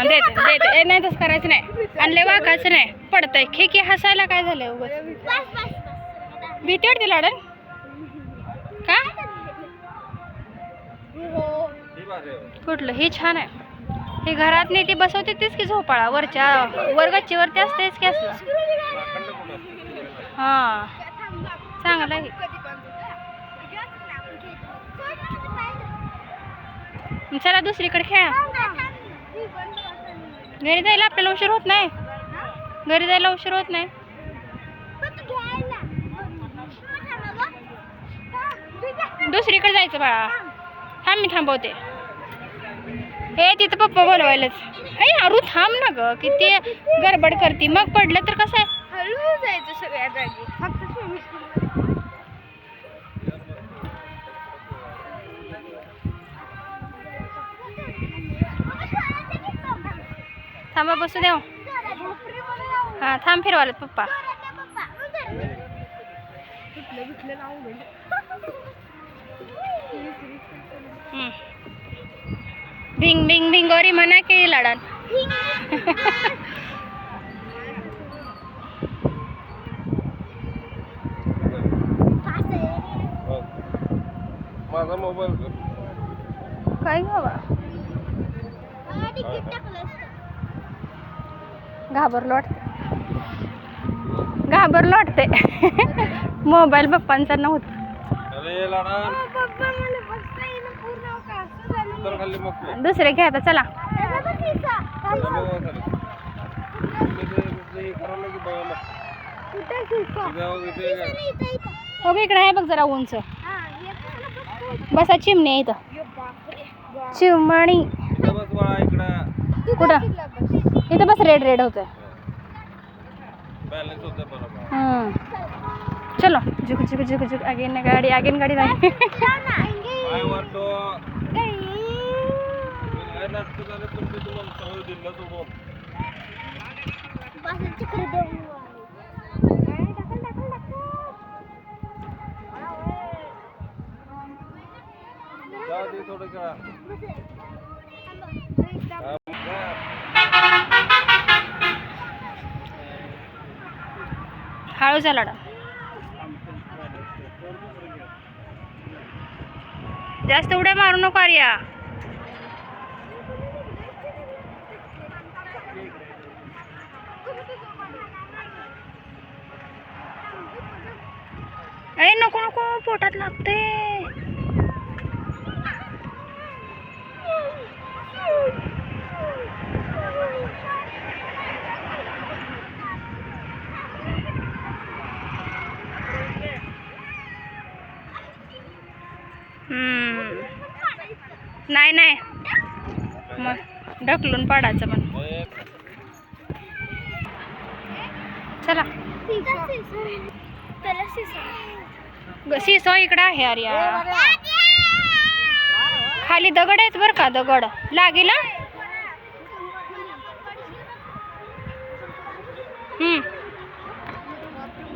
देते देते. नाही तसं करायचं नाही. आणले वाकायचं नाही. पडतंय खिकी हसायला काय झालंय उगाच. भीती वाटते लाडन का? कुठलं हे छान आहे. हे घरात नाही ती बसवते तीच की झोपाळा वरच्या वर्गाची वरती असतेच की असलं. हा चांगलं आहे. चला दुसरीकडे खेळा. घरी जायला आपल्याला उशीर होत नाही. घरी जायला उशीर होत नाही. दुसरीकडे जायचं बाळा. थांब मी थांबवते. हे तिथं पप्पा बोलवायलाच. अरे अरू थांब ना ग. किती गडबड करते. मग पडलं तर कसं आहे. हळू जायचं सगळ्या जागी. फक्त थांबा बसू देव. हा थांब फिरवालेत पप्पा. भिंग भिंग भिंगोरी म्हणा की लाडान. माझा मोबाईल काय बाबा घाबरलो वाटते. घाबरलो वाटते. मोबाईल पप्पांचा नव्हता. दुसरे घ्या आता चला. हो इकडे आहे बघ जरा उंच. बसा चिमणी इथं. चिमणी कुठं इथं बस. रेड रेड होतंय. चलो झुक झुक झुक झुक. आगेन गाडी आगेन गाडी नाही. हळू झाला. जास्त उड्या मारू नको आर्या. ए नको नको पोटात लागते. नाही नाही मग ढकलून पाडायचं पण. चला सिसो इकडं आहे आर्या. खाली दगड आहेत बर का. दगड लागेल.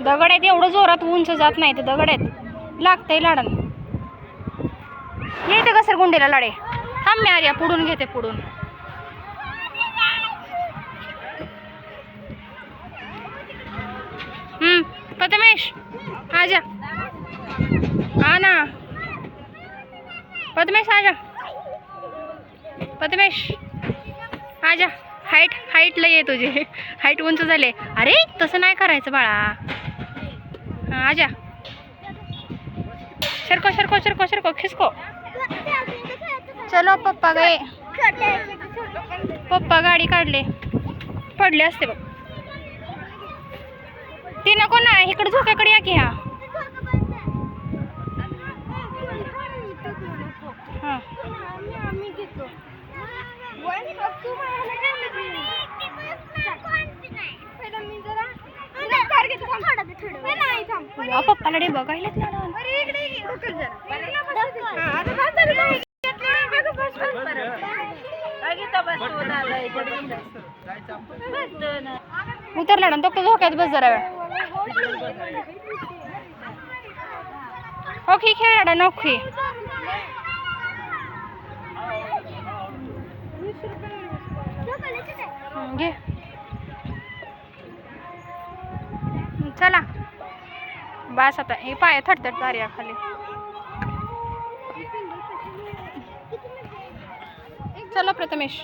दगड आहेत. एवढं जोरात उंच जात नाही. तर दगड आहेत. लागतंय लाडन. येते का सर गुंडीला लाडे. थांब मी आर्या पुढून घेते. पुढून पद्मेश आजा. हा ना पद्मेश आजा. पद्मेश आजा. हाईटला ये तुझी. हाईट उंच झाले. अरे तसं नाही करायचं बाळा. हा आजा. सरको सरको सरको सरको खिसको. चलो पप्पा गए. पप्पा गाडी काढले. पडले असते बघ. ती नको ना. इकडे झोक्याकडे या की. हा पप्पाला डे बघायलाच लाडून. उतरला ना तो झोक्यात बस जरा वेळ. ओके खेळाडा नोखी. घे. चला बस आता. हे पाय थडथड तार्या खाली. चला प्रथमेश.